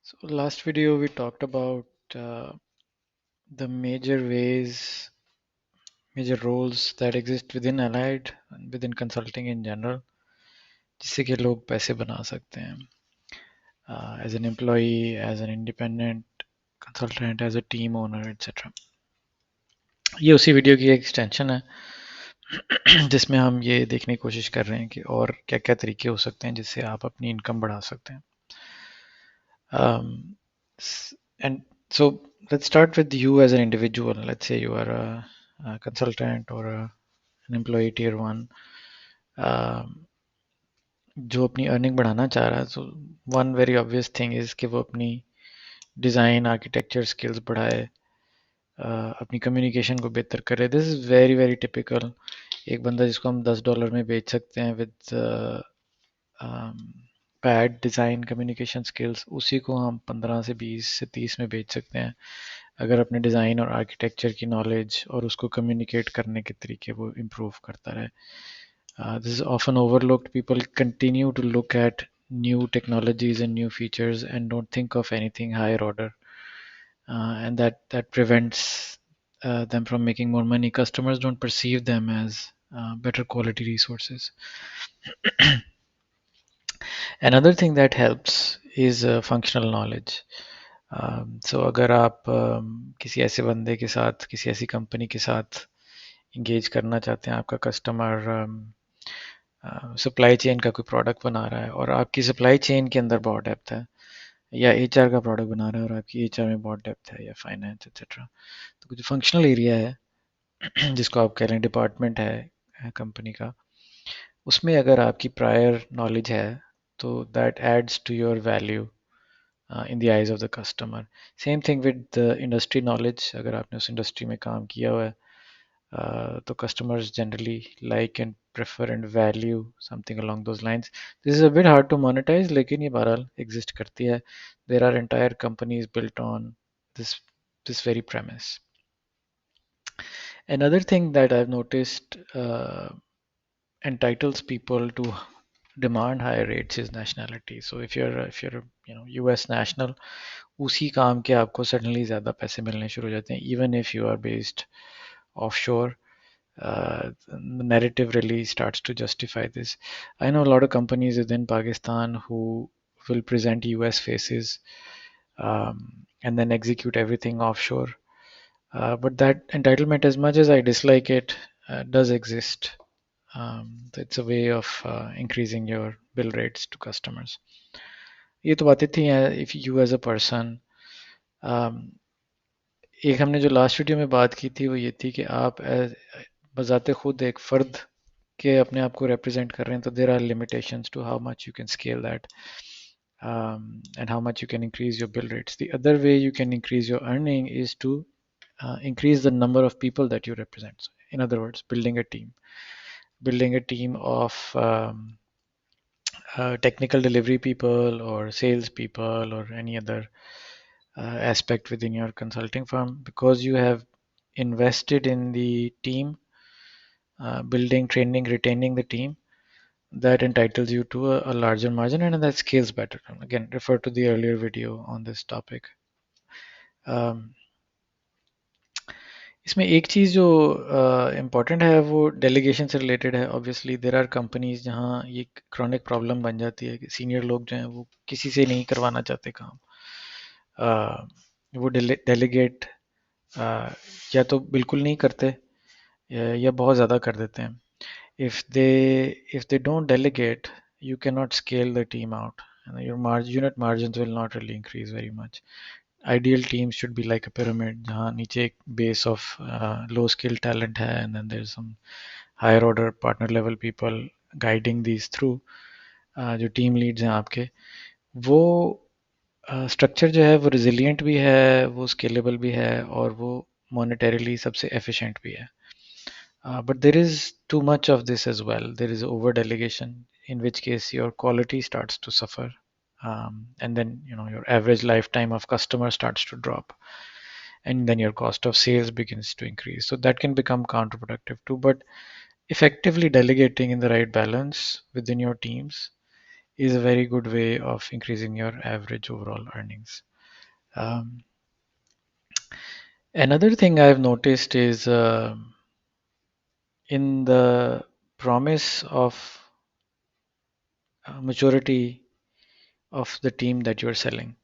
So last video we talked about uh, the major roles that exist within Allied and within consulting in general, जिससे कि लोग पैसे बना सकते हैं as an employee, as an independent consultant, as a team owner, etc. ये उसी video की एक एक्सटेंशन है जिसमें हम ये देखने की कोशिश कर रहे हैं कि और क्या क्या तरीके हो सकते हैं जिससे आप अपनी इनकम बढ़ा सकते हैं. Um, and so let's start with you as an individual. Let's say you are a consultant or an employee tier one जो अपनी अर्निंग बढ़ाना चाह रहा है. So one very obvious thing is कि वो अपनी डिज़ाइन आर्किटेक्चर स्किल्स बढ़ाए, अपनी कम्युनिकेशन को बेहतर करे. This is very very typical. एक बंदा जिसको हम $10 में बेच सकते हैं with pad design communication skills, उसी को हम 15 से 20 से 30 में बेच सकते हैं अगर अपने डिज़ाइन और आर्किटेक्चर की नॉलेज और उसको कम्युनिकेट करने के तरीके वो इम्प्रूव करता रहे. This is often overlooked. People continue to look at new technologies and new features and don't think of anything higher order, and that prevents them from making more money. Customers don't perceive them as better quality resources. Another thing that helps is functional knowledge. So अगर आप किसी ऐसे बंदे के साथ, किसी ऐसी company के साथ इंगेज करना चाहते हैं, आपका कस्टमर सप्लाई चेन का कोई प्रोडक्ट बना रहा है और आपकी सप्लाई चेन के अंदर बहुत डेप्थ है, या एचआर का प्रोडक्ट बना रहा है और आपकी एचआर में बहुत डेप्थ है, या फाइनेंस एक्सेट्रा, तो कुछ फंक्शनल एरिया है जिसको आप कह लें डिपार्टमेंट है कंपनी का, उसमें अगर आपकी प्रायर नॉलेज है तो that adds to your value in the eyes of the customer. Same thing with the industry knowledge. अगर आपने उस इंडस्ट्री में काम किया हुआ है तो customers generally like and prefer and value something along those lines. This is a bit hard to monetize, लेकिन ये बहरहाल exist करती है. There are entire companies built on this very premise. Another thing that I've noticed entitles people to demand higher rates is nationality. So if you're US national, उसी काम के आपको suddenly ज़्यादा पैसे मिलने शुरू हो जाते हैं, even if you are based offshore. The narrative really starts to justify this. I know a lot of companies within Pakistan who will present US faces and then execute everything offshore. But that entitlement, as much as I dislike it, does exist. It's a way of increasing your bill rates to customers. ये तो बातें थी if you as a person. एक हमने जो last video में बात की थी वो ये थी कि आप बजाते खुद एक फ़र्द के अपने आप को रिप्रेजेंट कर रहे हैं, तो there are limitations to how much you can scale that and how much you can increase your bill rates. The other way you can increase your earning is to increase the number of people that you represent. So in other words, building a team of technical delivery people or sales people or any other aspect within your consulting firm, because you have invested in the team, building, training, retaining the team, that entitles you to a larger margin and that scales better. Again, refer to the earlier video on this topic. इसमें एक चीज़ जो important है वो delegation से related है. Obviously there are companies जहाँ ये chronic problem बन जाती है कि सीनियर लोग जो हैं वो किसी से नहीं करवाना चाहते काम. वो डेलीगेट या तो बिल्कुल नहीं करते या बहुत ज़्यादा कर देते हैं. If they don't delegate, you cannot scale the team out, and your unit margins will not really increase very much. Ideal teams should be like a pyramid, जहाँ नीचे एक base of low skill talent है, and then there's some higher order partner level people guiding these through. जो team leads हैं आपके, वो structure जो है वो resilient भी है, वो scalable भी है, और वो monetarily सबसे efficient भी है. But there is too much of this as well. There is over delegation, in which case your quality starts to suffer, and then your average lifetime of customer starts to drop, and then your cost of sales begins to increase. So that can become counterproductive too. But effectively delegating in the right balance within your teams is a very good way of increasing your average overall earnings. Um, Another thing I've noticed is in the promise of maturity of the team that you're selling.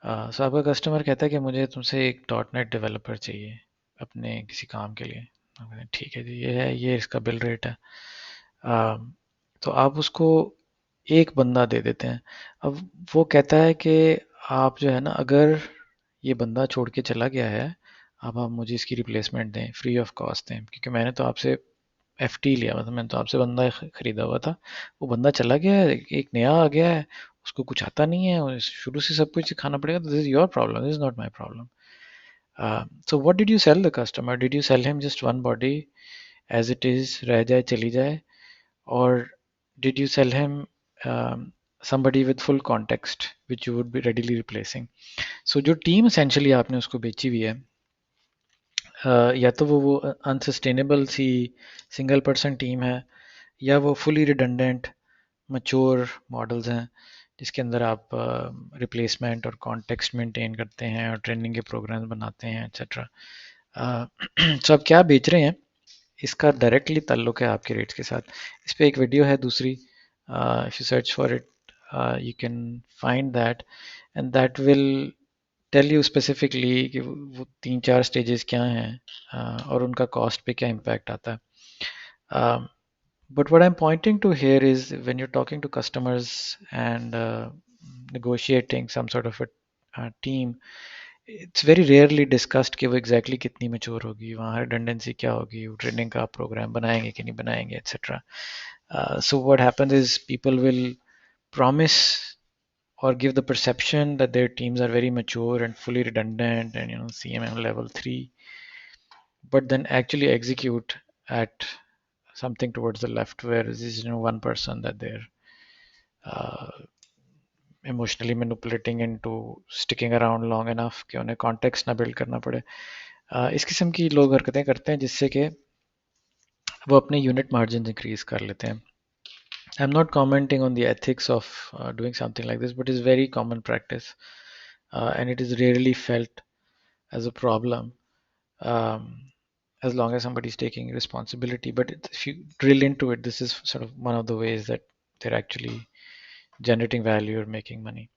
So आपका customer कहता है कि मुझे तुमसे एक dot net developer चाहिए अपने किसी काम के लिए। हम कहते हैं, ठीक है जी, ये है, ये इसका बिल रेट है। तो आप उसको एक बंदा दे देते हैं। अब वो कहता है कि आप जो है ना, अगर ये बंदा छोड़ के चला गया है, अब आप मुझे इसकी रिप्लेसमेंट दें, फ्री ऑफ कॉस्ट दें, क्योंकि मैंने तो आपसे एफटी लिया, मतलब मैंने तो आपसे बंदा खरीदा हुआ था। वो बंदा चला गया है, एक नया आ गया है, उसको कुछ आता नहीं है और शुरू से सब कुछ सिखाना पड़ेगा। तो this is your problem, this is not my problem. So what did you sell the customer? Did you sell him just one body as it is, रह जाए चली जाए, or did you sell him somebody with full context which you would be readily replacing? So जो team essentially आपने उसको बेची हुई है, या तो वो अनसस्टेनेबल सी सिंगल पर्सन टीम है, या वो फुली रिडंडेंट मच्योर मॉडल्स हैं जिसके अंदर आप रिप्लेसमेंट और कॉन्टेक्स्ट मेंटेन करते हैं और ट्रेनिंग के प्रोग्राम्स बनाते हैं, एक्सेट्रा। सो आप क्या बेच रहे हैं, इसका डायरेक्टली ताल्लुक है आपके रेट्स के साथ। इस पे एक वीडियो है दूसरी, if you search for it you can find that, and that will tell you specifically कि वो तीन चार स्टेजेस क्या हैं, और उनका कॉस्ट पे क्या इम्पैक्ट आता है। But what I'm pointing to here is when you're talking to customers and negotiating some sort of a team, it's very rarely discussed कि वो exactly कितनी mature होगी, वहाँ redundancy क्या होगी, वो training का program बनाएंगे कि नहीं बनाएंगे, etc. So what happens is people will promise or give the perception that their teams are very mature and fully redundant and CMM level 3, but then actually execute at something towards the left where this is one person that they're uh, emotionally manipulating into sticking around long enough कि उन्हें context ना build करना पड़े। इस किस्म की लोग हरकतें करते हैं जिससे कि वो अपने यूनिट मार्जिन इंक्रीज कर लेते हैं। I'm not commenting on the ethics of doing something like this, but it's very common practice, and it is rarely felt as a problem, um, as long as somebody is taking responsibility. But if you drill into it, this is sort of one of the ways that they're actually generating value or making money.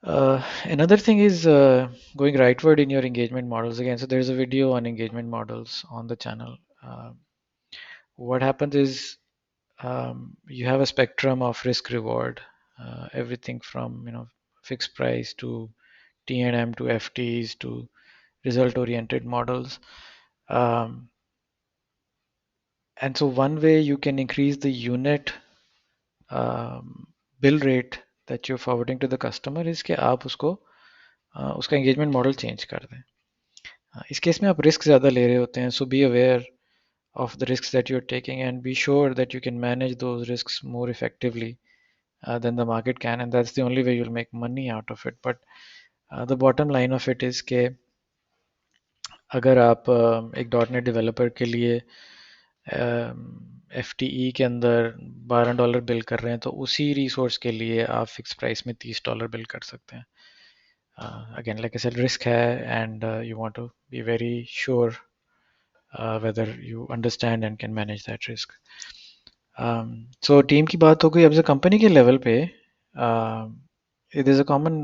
Another thing is going rightward in your engagement models again. So there's a video on engagement models on the channel. What happens is you have a spectrum of risk reward, everything from fixed price to T&M to FTs to result oriented models. Um, and so one way you can increase the unit um, bill rate that you're forwarding to the customer is कि आप उसको उसका engagement model change कर दें। इस case में आप risk ज़्यादा ले रहे होते हैं, so be aware of the risks that you're taking and be sure that you can manage those risks more effectively than the market can, and that's the only way you'll make money out of it. But the bottom line of it is कि अगर आप एक dot net developer के लिए F T E के अंदर $12 bill कर रहे हैं, तो उसी रिसोर्स के लिए आप फिक्स प्राइस में $30 बिल कर सकते हैं। Again like I said, risk है and you want to be very sure whether you understand and can manage that risk. So team की बात हो गई। अब जो कंपनी के लेवल पे it is a common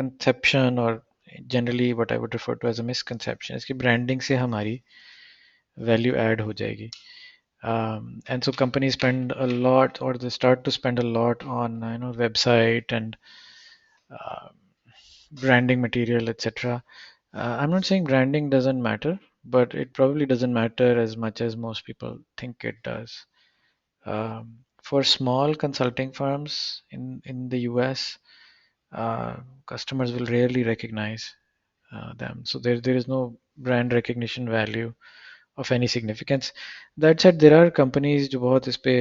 conception or generally what I would refer to as a misconception is कि branding से हमारी वैल्यू ऐड हो जाएगी। And so companies spend a lot, or they start to spend a lot on website and uh, branding material, etc. I'm not saying branding doesn't matter, but it probably doesn't matter as much as most people think it does. For small consulting firms in the US, customers will rarely recognize them. So there is no brand recognition value of any significance. That said, there are companies जो बहुत इस पे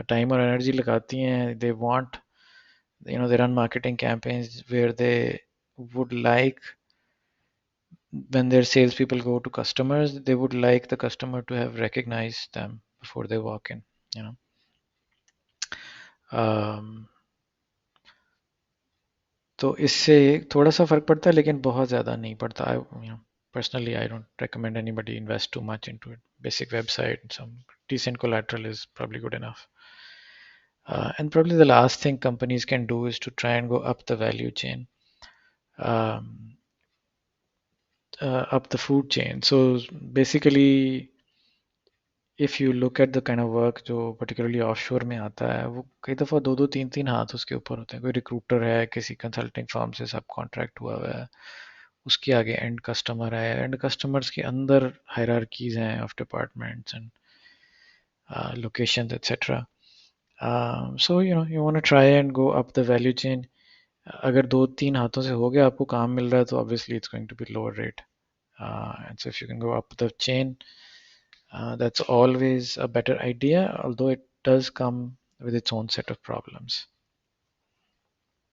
time और energy लगाती हैं. They want, they run marketing campaigns where they would like, when their salespeople go to customers, they would like the customer to have recognized them before they walk in. You know, um, तो इससे थोड़ा सा फर्क पड़ता है लेकिन बहुत ज़्यादा नहीं पड़ता. Personally, I don't recommend anybody invest too much into it. Basic website, some decent collateral is probably good enough. And probably the last thing companies can do is to try and go up the value chain, um, up the food chain. So basically, if you look at the kind of work जो particularly offshore में आता है, वो कई दफ़ा दो दो तीन तीन हाथ उसके ऊपर होते हैं. कोई रिक्रूटर है, किसी कंसल्टिंग फर्म से सब कॉन्ट्रैक्ट हुआ हुआ है, उसके आगे एंड कस्टमर है, एंड कस्टमर्स के अंदर हायरार्कीज हैं of departments and locations, etc. So you want to try and go up the value chain. अगर दो तीन हाथों से हो गया, आपको काम मिल रहा है, तो obviously it's going to be lower rate. And so if you can go up the chain, that's always a better idea, although it does come with its own set of problems.